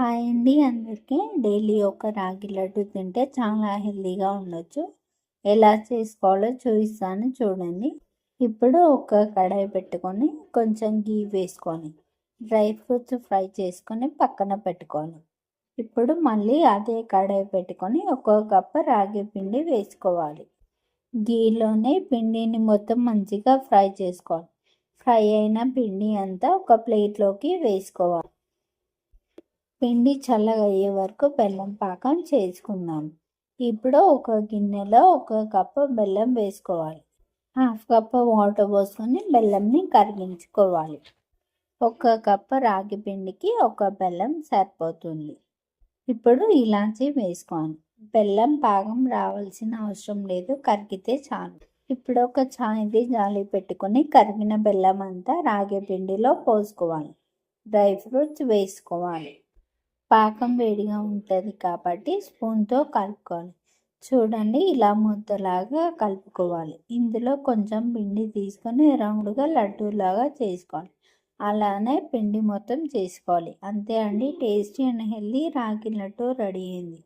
Hi అండి అందరికీ. Daily ఒక రాగి లడ్డు తింటే చాలా హెల్తీగా ఉండొచ్చు. ఎలా చేసుకోవాలో చూపిస్తాను చూడండి. ఇప్పుడు ఒక కడాయి పెట్టుకొని కొంచెం గీ వేసుకొని డ్రై ఫ్రూట్స్ ఫ్రై చేసుకొని పక్కన పెట్టుకోవాలి. ఇప్పుడు మళ్ళీ అదే కడాయి పెట్టుకొని ఒక కప్పు రాగి పిండి వేసుకోవాలి. గీలోనే పిండిని మొత్తం మంచిగా ఫ్రై చేసుకోవాలి. ఫ్రై అయిన పిండి అంతా ఒక ప్లేట్లోకి వేసుకోవాలి. పిండి చల్లగా అయ్యే వరకు బెల్లం పాకం చేసుకుందాం. ఇప్పుడు ఒక గిన్నెలో ఒక కప్పు బెల్లం వేసుకోవాలి. హాఫ్ కప్పు వాటర్ పోసుకొని బెల్లంని కరిగించుకోవాలి. ఒక కప్పు రాగి పిండికి ఒక బెల్లం సరిపోతుంది. ఇప్పుడు ఇలాచీ వేసుకోవాలి. బెల్లం పాకం రావాల్సిన అవసరం లేదు, కరిగితే చాలు. ఇప్పుడు ఒక చాయ్ది జాలి పెట్టుకొని కరిగిన బెల్లం అంతా రాగి పిండిలో పోసుకోవాలి. డ్రై ఫ్రూట్స్ వేసుకోవాలి. పాకం వేడిగా ఉంటుంది కాబట్టి స్పూన్తో కలుపుకోవాలి. చూడండి, ఇలా ముద్దలాగా కలుపుకోవాలి. ఇందులో కొంచెం పిండి తీసుకొని రౌండ్గా లడ్డూలాగా చేసుకోవాలి. అలానే పిండి మొత్తం చేసుకోవాలి. అంతే అండి, టేస్టీ అండ్ హెల్తీ రాగి లడ్డు రెడీ అయింది.